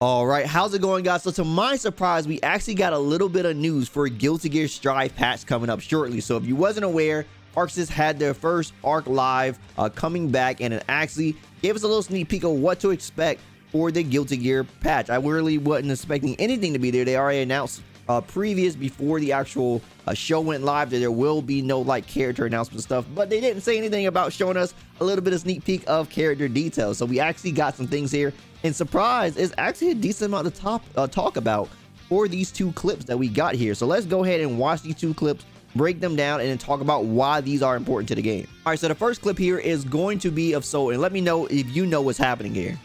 All right, how's it going, guys? So to my surprise, we actually got a little bit of news for Guilty Gear Strive patch coming up shortly. So if you wasn't aware, ArcSys had their first Arc Live coming back, and it actually gave us a little sneak peek of what to expect for the Guilty Gear patch. I really wasn't expecting anything to be there. They already announced previous before the actual show went live that there will be no like character announcement stuff, but they didn't say anything about showing us a little bit of sneak peek of character details. So we actually got some things here, and surprise is actually a decent amount of talk about for these two clips that we got here. So let's go ahead and watch these two clips, break them down, and then talk about why these are important to the game. All right, so the first clip here is going to be of Soul, and let me know if you know what's happening here.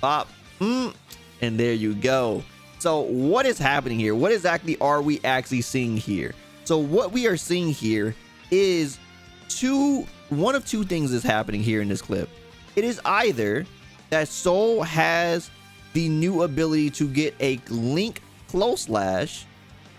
Bop, and there you go. So what is happening here? What exactly are we actually seeing here? So what we are seeing here is one of two things is happening here in this clip. It is either that Soul has the new ability to get a link close slash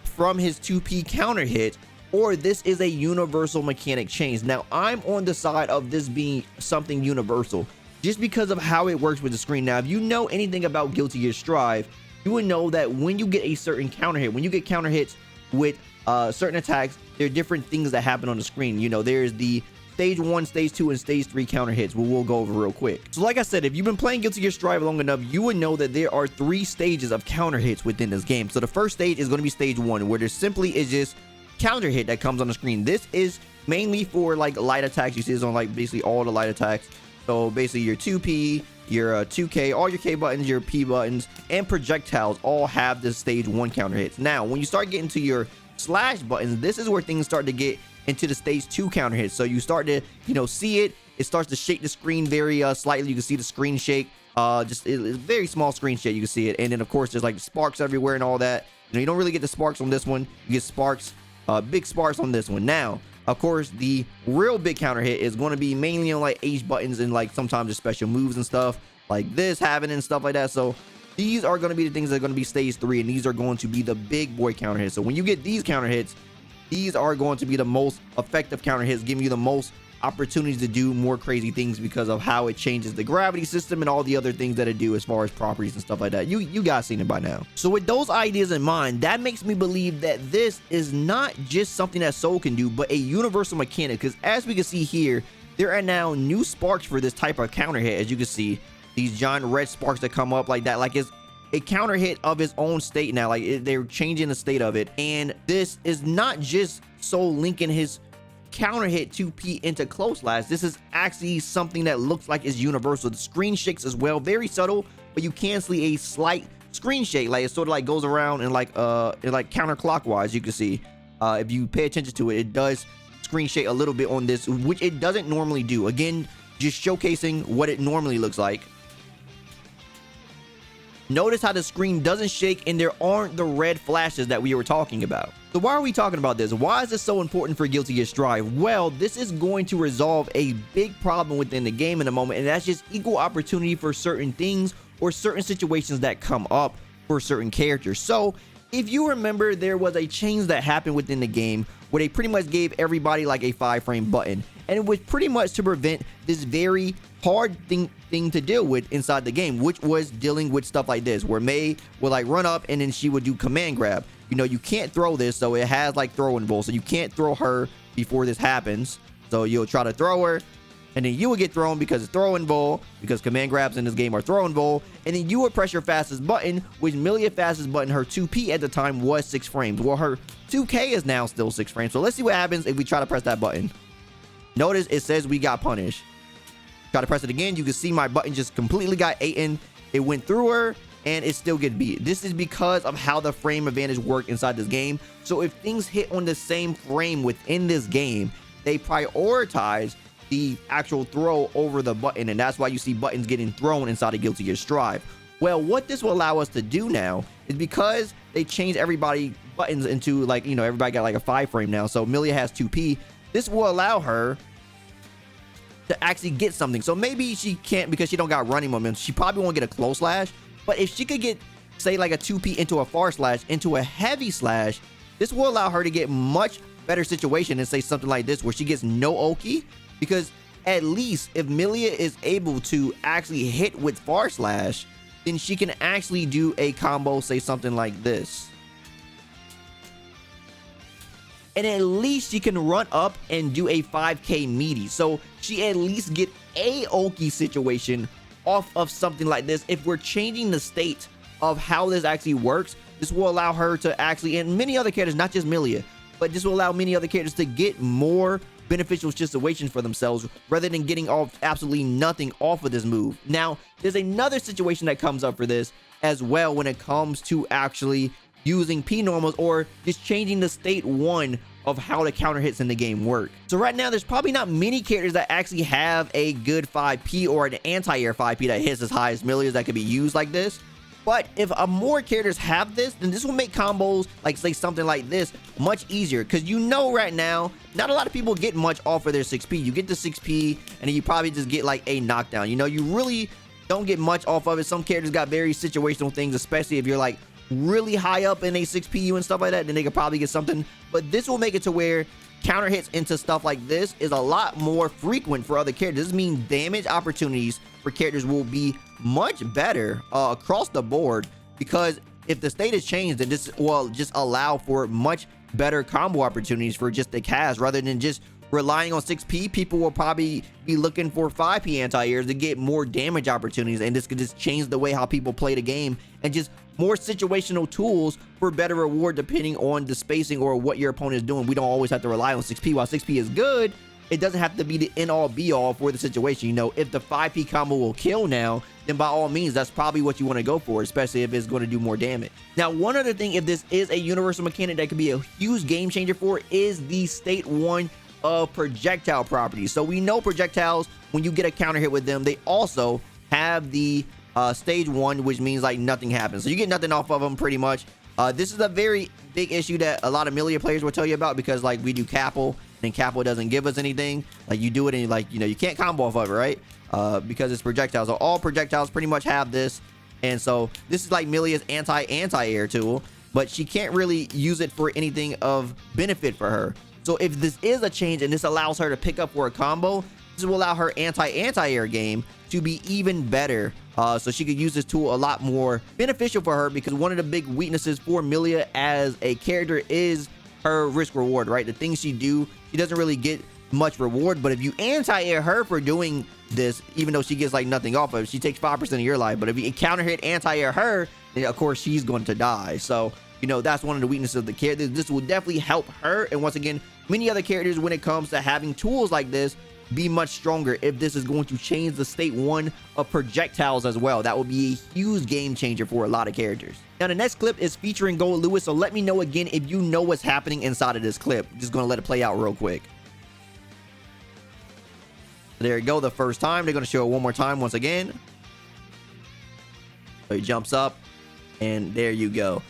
from his 2P counter hit, or this is a universal mechanic change. Now I'm on the side of this being something universal just because of how it works with the screen. Now if you know anything about Guilty Gear Strive, you would know that when you get a certain counter hit, when you get counter hits with certain attacks, there are different things that happen on the screen. You know, there's the stage 1, stage 2, and stage 3 counter hits, we'll go over real quick. So like I said, if you've been playing Guilty Gear Strive long enough, you would know that there are 3 stages of counter hits within this game. So the first stage is going to be stage 1, where there simply is just counter hit that comes on the screen. This is mainly for like light attacks. You see this on like basically all the light attacks. So basically your 2P, your 2K, all your K buttons, your P buttons, and projectiles all have this stage 1 counter hits. Now, when you start getting to your slash buttons, this is where things start to get into the stage 2 counter hits. So you start to, see it. It starts to shake the screen very slightly. You can see the screen shake. It's very small screen shake. You can see it. And then, of course, there's like sparks everywhere and all that. You don't really get the sparks on this one. You get sparks, big sparks on this one. Now, of course, the real big counter hit is going to be mainly on like H buttons and like sometimes the special moves and stuff like this having and stuff like that. So these are going to be the things that are going to be stage 3, and these are going to be the big boy counter hits. So when you get these counter hits, these are going to be the most effective counter hits, giving you the most opportunities to do more crazy things because of how it changes the gravity system and all the other things that it do as far as properties and stuff like that. You guys seen it by now. So with those ideas in mind, that makes me believe that this is not just something that Soul can do, but a universal mechanic, because as we can see here, there are now new sparks for this type of counter hit. As you can see, these giant red sparks that come up like that, like it's a counter hit of its own state now. Like they're changing the state of it, and this is not just Soul linking his counter hit 2P into close slash. This is actually something that looks like it's universal. The screen shakes as well, very subtle, but you can see a slight screen shake. Like it sort of like goes around and like counterclockwise. You can see if you pay attention to it, it does screen shake a little bit on this, which it doesn't normally do. Again, just showcasing what it normally looks like. Notice how the screen doesn't shake and there aren't the red flashes that we were talking about. So why are we talking about this? Why is this so important for Guilty Gear Strive? Well, this is going to resolve a big problem within the game in a moment, and that's just equal opportunity for certain things or certain situations that come up for certain characters. So if you remember, there was a change that happened within the game where they pretty much gave everybody like a 5-frame button, and it was pretty much to prevent this very hard thing to deal with inside the game, which was dealing with stuff like this, where May would like run up and then she would do command grab. You can't throw this, so it has like throw involved, so you can't throw her before this happens. So you'll try to throw her, and then you will get thrown because it's throw involved, because command grabs in this game are throw involved, and then you would press your fastest button, which Milia's fastest button, her 2P at the time, was 6 frames. Well, her 2K is now still 6 frames. So let's see what happens if we try to press that button. Notice it says we got punished. Try to press it again, you can see my button just completely got eaten. It went through her and it still get beat. This is because of how the frame advantage work inside this game. So if things hit on the same frame within this game, they prioritize the actual throw over the button, and that's why you see buttons getting thrown inside of Guilty Gear Strive. Well, what this will allow us to do now is, because they changed everybody buttons into like, everybody got like a 5-frame now, so Milia has 2P. This will allow her to actually get something. So maybe she can't because she don't got running momentum. She probably won't get a close slash, but if she could get, say, like a 2P into a far slash, into a heavy slash, this will allow her to get much better situation and say something like this, where she gets no Oki, because at least if Milia is able to actually hit with far slash, then she can actually do a combo, say something like this. And at least she can run up and do a 5k meaty. So she at least get a Oki situation off of something like this. If we're changing the state of how this actually works, this will allow her to actually, and many other characters, not just Milia, but this will allow many other characters to get more beneficial situations for themselves rather than getting off absolutely nothing off of this move. Now, there's another situation that comes up for this as well when it comes to actually using P normals or just changing the state 1 of how the counter hits in the game work. So right now, there's probably not many characters that actually have a good 5P or an anti-air 5P that hits as high as Milia's that could be used like this. But if more characters have this, then this will make combos like, say, something like this much easier. Because you know right now, not a lot of people get much off of their 6P. You get the 6P, and then you probably just get like a knockdown. You know, you really don't get much off of it. Some characters got very situational things, especially if you're like really high up in a 6PU and stuff like that, then they could probably get something. But this will make it to where counter hits into stuff like this is a lot more frequent for other characters. This means damage opportunities for characters will be much better across the board, because if the state is changed, then this will just allow for much better combo opportunities for just the cast rather than just relying on 6P. People will probably be looking for 5P anti-airs to get more damage opportunities, and this could just change the way how people play the game and just more situational tools for better reward depending on the spacing or what your opponent is doing. We don't always have to rely on 6P. While 6P is good, it doesn't have to be the end all be all for the situation. You know, if the 5P combo will kill now, then by all means, that's probably what you want to go for, especially if it's going to do more damage. Now, one other thing, if this is a universal mechanic that could be a huge game changer for, is the state 1 of projectile properties. So we know projectiles, when you get a counter hit with them, they also have the stage 1, which means like nothing happens. So you get nothing off of them pretty much. This is a very big issue that a lot of Milia players will tell you about, because like we do Capel, and Capel doesn't give us anything. Like you do it and like, you know, you can't combo off of it, right? Because it's projectiles. So all projectiles pretty much have this. And so this is like Milia's anti-air tool, but she can't really use it for anything of benefit for her. So if this is a change and this allows her to pick up for a combo, this will allow her anti-air game to be even better. So she could use this tool a lot more beneficial for her, because one of the big weaknesses for Milia as a character is her risk reward, right? The things she do, she doesn't really get much reward, but if you anti-air her for doing this, even though she gets like nothing off of it, she takes 5% of your life. But if you counter hit anti-air her, then of course she's going to die. So, you know, that's one of the weaknesses of the character. This will definitely help her, and once again, many other characters, when it comes to having tools like this, be much stronger if this is going to change the state 1 of projectiles as well. That will be a huge game changer for a lot of characters. Now, the next clip is featuring Gold Lewis, so let me know again if you know what's happening inside of this clip. Just gonna let it play out real quick. There you go, the first time. They're gonna show it one more time once again. So he jumps up, and there you go.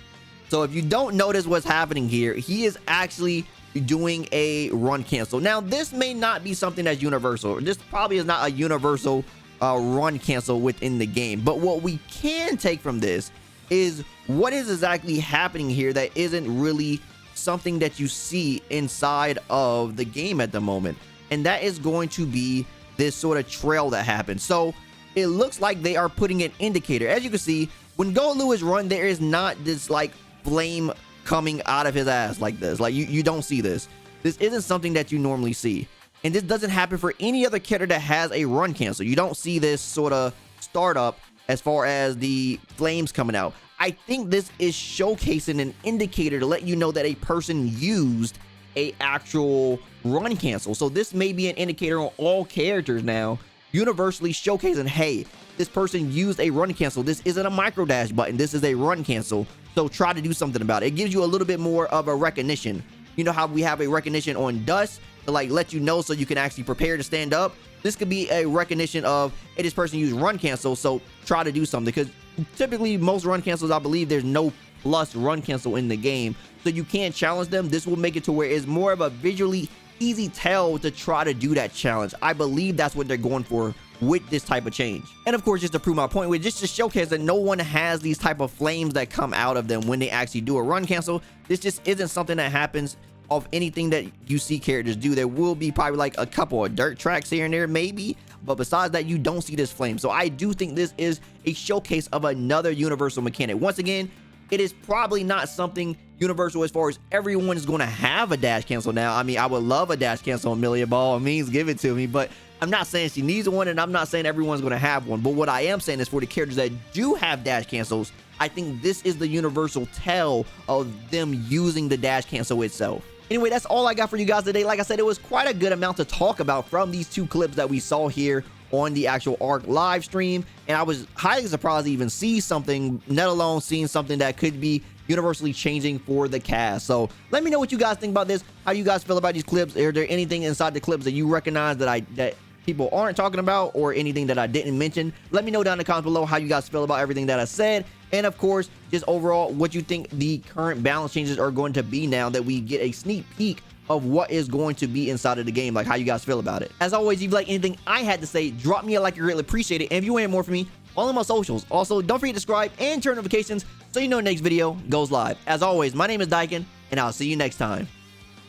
So if you don't notice what's happening here, he is actually doing a run cancel. Now, this may not be something that's universal. This probably is not a universal run cancel within the game. But what we can take from this is what is exactly happening here that isn't really something that you see inside of the game at the moment. And that is going to be this sort of trail that happens. So it looks like they are putting an indicator. As you can see, when Gold Lewis run, there is not this like flame coming out of his ass like this. Like you don't see this. This isn't something that you normally see, and this doesn't happen for any other character that has a run cancel. You don't see this sort of startup as far as the flames coming out. I think this is showcasing an indicator to let you know that a person used a actual run cancel. So this may be an indicator on all characters now, universally showcasing, hey, this person used a run cancel. This isn't a micro dash button. This is a run cancel. So try to do something about it. It gives you a little bit more of a recognition. You know how we have a recognition on dust to like let you know so you can actually prepare to stand up? This could be a recognition of, hey, this person used run cancel, so try to do something. Because typically most run cancels, I believe there's no plus run cancel in the game, so you can't challenge them. This will make it to where it's more of a visually easy tell to try to do that challenge. I believe that's what they're going for with this type of change. And of course, just to prove my point, with just to showcase that no one has these type of flames that come out of them when they actually do a run cancel. This just isn't something that happens of anything that you see characters do. There will be probably like a couple of dirt tracks here and there maybe, but besides that, you don't see this flame. So I do think this is a showcase of another universal mechanic. Once again, it is probably not something universal as far as everyone is going to have a dash cancel now. I mean, I would love a dash cancel Amelia Ball. It means give it to me, but I'm not saying she needs one, and I'm not saying everyone's going to have one. But what I am saying is for the characters that do have dash cancels, I think this is the universal tell of them using the dash cancel itself. Anyway, that's all I got for you guys today. Like I said, it was quite a good amount to talk about from these two clips that we saw here on the actual ARC live stream, and I was highly surprised to even see something, let alone seeing something that could be universally changing for the cast. So let me know what you guys think about this. How you guys feel about these clips? Is there anything inside the clips that you recognize that people aren't talking about, or anything that I didn't mention? Let me know down in the comments below how you guys feel about everything that I said, and of course, just overall what you think the current balance changes are going to be now that we get a sneak peek of what is going to be inside of the game, like how you guys feel about it. As always, if you like anything I had to say, drop me a like, I greatly appreciate it. And if you want more from me, follow my socials. Also, don't forget to subscribe and turn notifications so you know the next video goes live. As always, my name is Dyken, and I'll see you next time.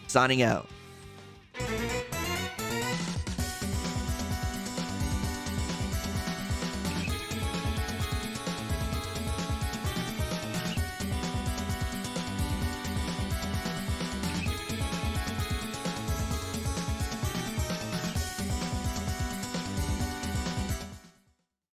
Signing out.